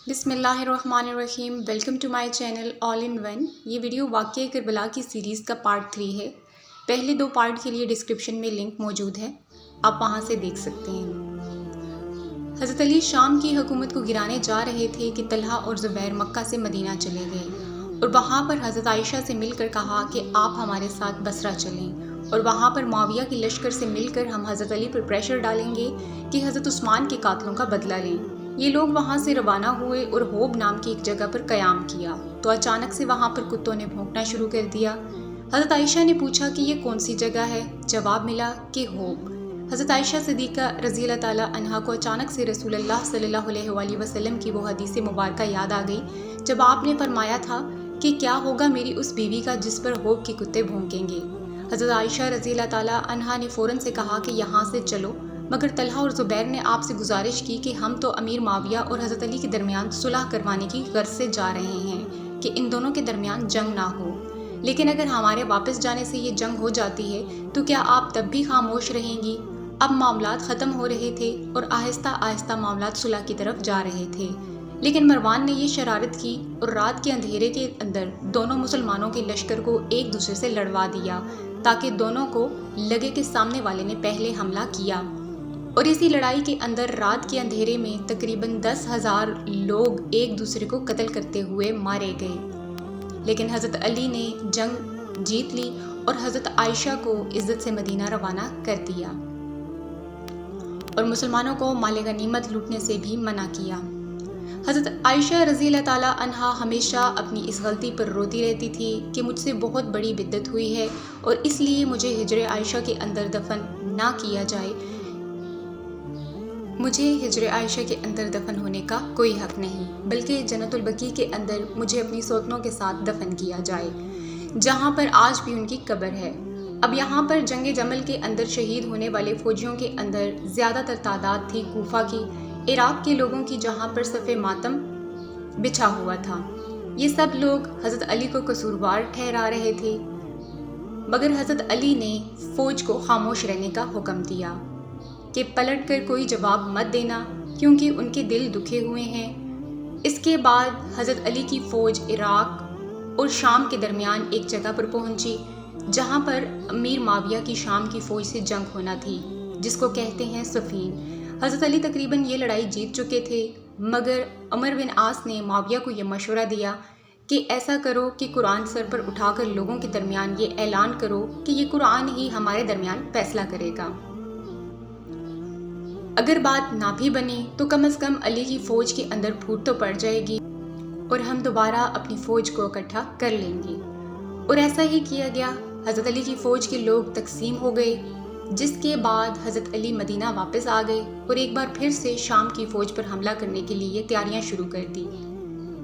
بسم اللہ الرحمن الرحیم، welcome to my channel all in one. یہ ویڈیو واقعہ کربلا کی سیریز کا پارٹ 3 ہے۔ پہلے 2 پارٹ کے لیے ڈسکرپشن میں لنک موجود ہے، آپ وہاں سے دیکھ سکتے ہیں۔ حضرت علی شام کی حکومت کو گرانے جا رہے تھے کہ طلحہ اور زبیر مکہ سے مدینہ چلے گئے اور وہاں پر حضرت عائشہ سے مل کر کہا کہ آپ ہمارے ساتھ بصرہ چلیں، اور وہاں پر معاویہ کی لشکر سے مل کر ہم حضرت علی پر پریشر ڈالیں گے کہ حضرت عثمان کے قاتلوں کا بدلہ لیں۔ یہ لوگ وہاں سے روانہ ہوئے اور ہوب نام کی ایک جگہ پر قیام کیا تو اچانک سے وہاں پر کتوں نے بھونکنا شروع کر دیا۔ حضرت عائشہ نے پوچھا کہ یہ کون سی جگہ ہے؟ جواب ملا کہ ہوب۔ حضرت عائشہ صدیقہ رضی اللہ تعالیٰ عنہا کو اچانک سے رسول اللہ صلی اللہ علیہ وآلہ وسلم کی وہ حدیث مبارکہ یاد آ گئی جب آپ نے فرمایا تھا کہ کیا ہوگا میری اس بیوی کا جس پر ہوب کے کتے بھونکیں گے۔ حضرت عائشہ رضی اللہ تعالیٰ عنہا نے فوراً سے کہا کہ یہاں سے چلو، مگر طلحہ اور زبیر نے آپ سے گزارش کی کہ ہم تو امیر معاویہ اور حضرت علی کے درمیان صلح کروانے کی غرض سے جا رہے ہیں کہ ان دونوں کے درمیان جنگ نہ ہو، لیکن اگر ہمارے واپس جانے سے یہ جنگ ہو جاتی ہے تو کیا آپ تب بھی خاموش رہیں گی؟ اب معاملات ختم ہو رہے تھے اور آہستہ آہستہ معاملات صلح کی طرف جا رہے تھے، لیکن مروان نے یہ شرارت کی اور رات کے اندھیرے کے اندر دونوں مسلمانوں کے لشکر کو ایک دوسرے سے لڑوا دیا تاکہ دونوں کو لگے کہ سامنے والے نے پہلے حملہ کیا، اور اسی لڑائی کے اندر رات کے اندھیرے میں تقریباً 10,000 لوگ ایک دوسرے کو قتل کرتے ہوئے مارے گئے، لیکن حضرت علی نے جنگ جیت لی اور حضرت عائشہ کو عزت سے مدینہ روانہ کر دیا اور مسلمانوں کو مال غنیمت لوٹنے سے بھی منع کیا۔ حضرت عائشہ رضی اللہ تعالیٰ عنہا ہمیشہ اپنی اس غلطی پر روتی رہتی تھی کہ مجھ سے بہت بڑی بدعت ہوئی ہے اور اس لیے مجھے حجر عائشہ کے اندر دفن نہ کیا جائے، مجھے حجر عائشہ کے اندر دفن ہونے کا کوئی حق نہیں، بلکہ جنت البقیع کے اندر مجھے اپنی سوتنوں کے ساتھ دفن کیا جائے، جہاں پر آج بھی ان کی قبر ہے۔ اب یہاں پر جنگ جمل کے اندر شہید ہونے والے فوجیوں کے اندر زیادہ تر تعداد تھی کوفہ کی، عراق کے لوگوں کی، جہاں پر صف ماتم بچھا ہوا تھا۔ یہ سب لوگ حضرت علی کو قصوروار ٹھہرا رہے تھے، مگر حضرت علی نے فوج کو خاموش رہنے کا حکم دیا کہ پلٹ کر کوئی جواب مت دینا کیونکہ ان کے دل دکھے ہوئے ہیں۔ اس کے بعد حضرت علی کی فوج عراق اور شام کے درمیان ایک جگہ پر پہنچی جہاں پر امیر معاویہ کی شام کی فوج سے جنگ ہونا تھی، جس کو کہتے ہیں صفین۔ حضرت علی تقریباً یہ لڑائی جیت چکے تھے، مگر عمر بن عاص نے معاویہ کو یہ مشورہ دیا کہ ایسا کرو کہ قرآن سر پر اٹھا کر لوگوں کے درمیان یہ اعلان کرو کہ یہ قرآن ہی ہمارے درمیان فیصلہ کرے گا، اگر بات نہ بھی بنی تو کم از کم علی کی فوج کے اندر پھوٹ تو پڑ جائے گی اور ہم دوبارہ اپنی فوج کو اکٹھا کر لیں گے۔ اور ایسا ہی کیا گیا، حضرت علی کی فوج کے لوگ تقسیم ہو گئے، جس کے بعد حضرت علی مدینہ واپس آ گئے اور ایک بار پھر سے شام کی فوج پر حملہ کرنے کے لیے تیاریاں شروع کر دی۔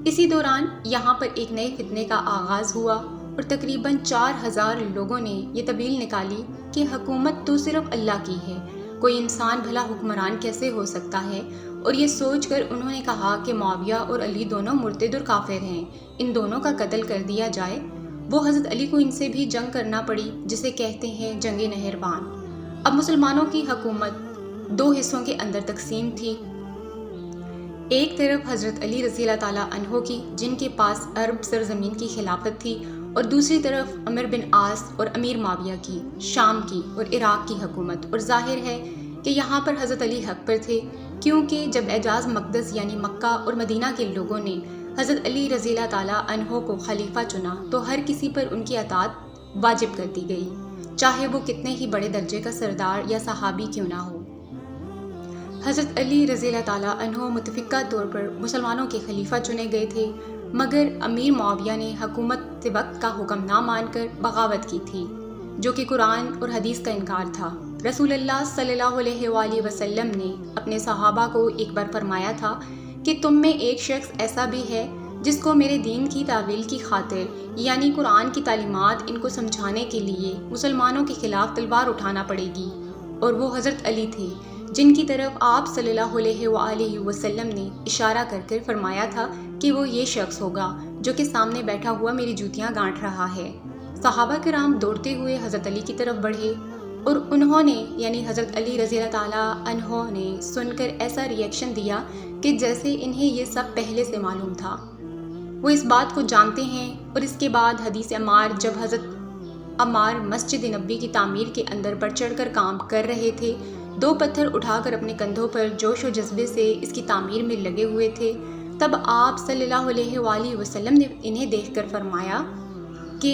اسی دوران یہاں پر ایک نئے فتنے کا آغاز ہوا اور تقریباً 4,000 لوگوں نے یہ طویل نکالی کہ حکومت تو صرف اللہ کی ہے، کوئی انسان بھلا حکمران کیسے ہو سکتا ہے، اور یہ سوچ کر انہوں نے کہا کہ معاویہ اور علی دونوں مرتد اور کافر ہیں، ان دونوں کا قتل کر دیا جائے۔ وہ حضرت علی کو ان سے بھی جنگ کرنا پڑی، جسے کہتے ہیں جنگ نہروان۔ اب مسلمانوں کی حکومت 2 حصوں کے اندر تقسیم تھی، ایک طرف حضرت علی رضی اللہ تعالیٰ عنہ کی، جن کے پاس عرب سرزمین کی خلافت تھی، اور دوسری طرف عمر بن عاص اور امیر معاویہ کی، شام کی اور عراق کی حکومت۔ اور ظاہر ہے کہ یہاں پر حضرت علی حق پر تھے، کیونکہ جب اعجاز مقدس یعنی مکہ اور مدینہ کے لوگوں نے حضرت علی رضی اللہ تعالیٰ عنہ کو خلیفہ چنا تو ہر کسی پر ان کی اطاعت واجب کر دی گئی، چاہے وہ کتنے ہی بڑے درجے کا سردار یا صحابی کیوں نہ ہو۔ حضرت علی رضی اللہ تعالیٰ عنہ متفقہ طور پر مسلمانوں کے خلیفہ چنے گئے تھے، مگر امیر معاویہ نے حکومت وقت کا حکم نہ مان کر بغاوت کی تھی، جو کہ قرآن اور حدیث کا انکار تھا۔ رسول اللہ صلی اللہ علیہ وآلہ وسلم نے اپنے صحابہ کو ایک بار فرمایا تھا کہ تم میں ایک شخص ایسا بھی ہے جس کو میرے دین کی تعویل کی خاطر یعنی قرآن کی تعلیمات ان کو سمجھانے کے لیے مسلمانوں کے خلاف تلوار اٹھانا پڑے گی، اور وہ حضرت علی تھے، جن کی طرف آپ صلی اللہ علیہ وآلہ وسلم نے اشارہ کر کر فرمایا تھا کہ وہ یہ شخص ہوگا جو کہ سامنے بیٹھا ہوا میری جوتیاں گانٹھ رہا ہے۔ صحابہ کرام دوڑتے ہوئے حضرت علی کی طرف بڑھے اور انہوں نے یعنی حضرت علی رضی اللہ تعالیٰ عنہ نے سن کر ایسا ریئیکشن دیا کہ جیسے انہیں یہ سب پہلے سے معلوم تھا۔ وہ اس بات کو جانتے ہیں، اور اس کے بعد حدیث عمار جب حضرت عمار مسجد نبی کی تعمیر کے اندر بڑھ چڑھ کر کام کر رہے تھے، 2 پتھر اٹھا کر اپنے کندھوں پر جوش و جذبے سے اس کی تعمیر میں لگے ہوئے تھے، تب آپ صلی اللہ علیہ وآلہ وسلم نے انہیں دیکھ کر فرمایا کہ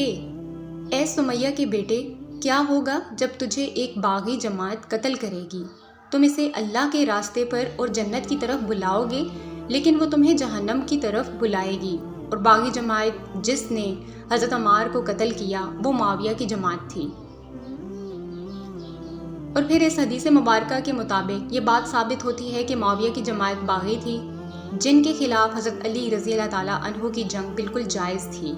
اے سمیہ کے بیٹے، کیا ہوگا جب تجھے ایک باغی جماعت قتل کرے گی؟ تم اسے اللہ کے راستے پر اور جنت کی طرف بلاؤ گے، لیکن وہ تمہیں جہنم کی طرف بلائے گی۔ اور باغی جماعت جس نے حضرت عمار کو قتل کیا وہ معاویہ کی جماعت تھی۔ اور پھر اس حدیث مبارکہ کے مطابق یہ بات ثابت ہوتی ہے کہ معاویہ کی جماعت باغی تھی، جن کے خلاف حضرت علی رضی اللہ تعالیٰ عنہ کی جنگ بالکل جائز تھی۔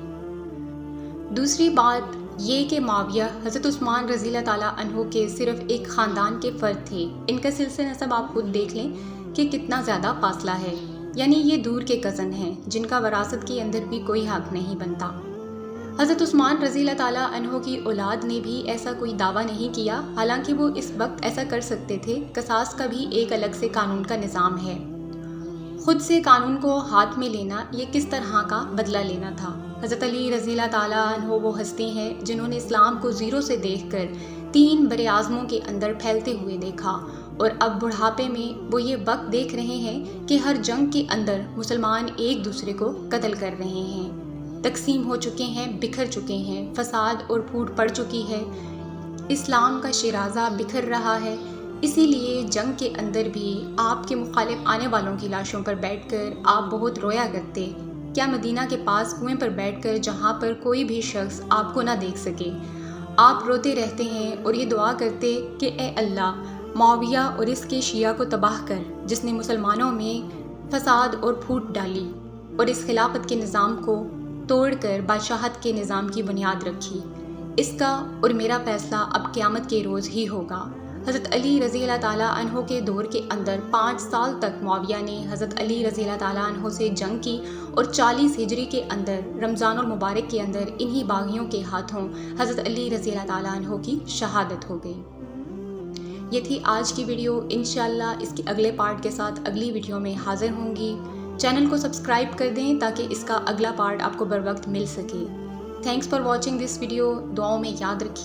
دوسری بات یہ کہ معاویہ حضرت عثمان رضی اللہ تعالیٰ عنہ کے صرف ایک خاندان کے فرد تھے۔ ان کا سلسلہ نسب آپ خود دیکھ لیں کہ کتنا زیادہ فاصلہ ہے، یعنی یہ دور کے کزن ہیں جن کا وراثت کے اندر بھی کوئی حق نہیں بنتا۔ حضرت عثمان رضی اللہ تعالیٰ عنہ کی اولاد نے بھی ایسا کوئی دعویٰ نہیں کیا، حالانکہ وہ اس وقت ایسا کر سکتے تھے۔ قصاص کا بھی ایک الگ سے قانون کا نظام ہے۔ خود سے قانون کو ہاتھ میں لینا یہ کس طرح کا بدلہ لینا تھا۔ حضرت علی رضی اللہ تعالیٰ عنہ وہ ہستی ہیں جنہوں نے اسلام کو زیرو سے دیکھ کر 3 براعظموں کے اندر پھیلتے ہوئے دیکھا، اور اب بڑھاپے میں وہ یہ وقت دیکھ رہے ہیں کہ ہر جنگ کے اندر مسلمان ایک دوسرے کو قتل کر رہے ہیں، تقسیم ہو چکے ہیں، بکھر چکے ہیں، فساد اور پھوٹ پڑ چکی ہے، اسلام کا شیرازہ بکھر رہا ہے۔ اسی لیے جنگ کے اندر بھی آپ کے مخالف آنے والوں کی لاشوں پر بیٹھ کر آپ بہت رویا کرتے۔ کیا مدینہ کے پاس کنویں پر بیٹھ کر جہاں پر کوئی بھی شخص آپ کو نہ دیکھ سکے، آپ روتے رہتے ہیں اور یہ دعا کرتے کہ اے اللہ، معاویہ اور اس کے شیعہ کو تباہ کر، جس نے مسلمانوں میں فساد اور پھوٹ ڈالی اور اس خلافت کے نظام کو توڑ کر بادشاہت کے نظام کی بنیاد رکھی۔ اس کا اور میرا فیصلہ اب قیامت کے روز ہی ہوگا۔ حضرت علی رضی اللہ تعالیٰ عنہ کے دور کے اندر 5 سال تک معاویہ نے حضرت علی رضی اللہ تعالیٰ عنہ سے جنگ کی، اور 40 ہجری کے اندر رمضان المبارک کے اندر انہی باغیوں کے ہاتھوں حضرت علی رضی اللہ تعالیٰ عنہ کی شہادت ہو گئی۔ یہ تھی آج کی ویڈیو۔ انشاءاللہ اس کے اگلے پارٹ کے ساتھ اگلی ویڈیو میں حاضر ہوں گی۔ چینل کو سبسکرائب کر دیں تاکہ اس کا اگلا پارٹ آپ کو بر وقت مل سکے۔ Thanks for watching this video. دعاؤں میں یاد رکھیے۔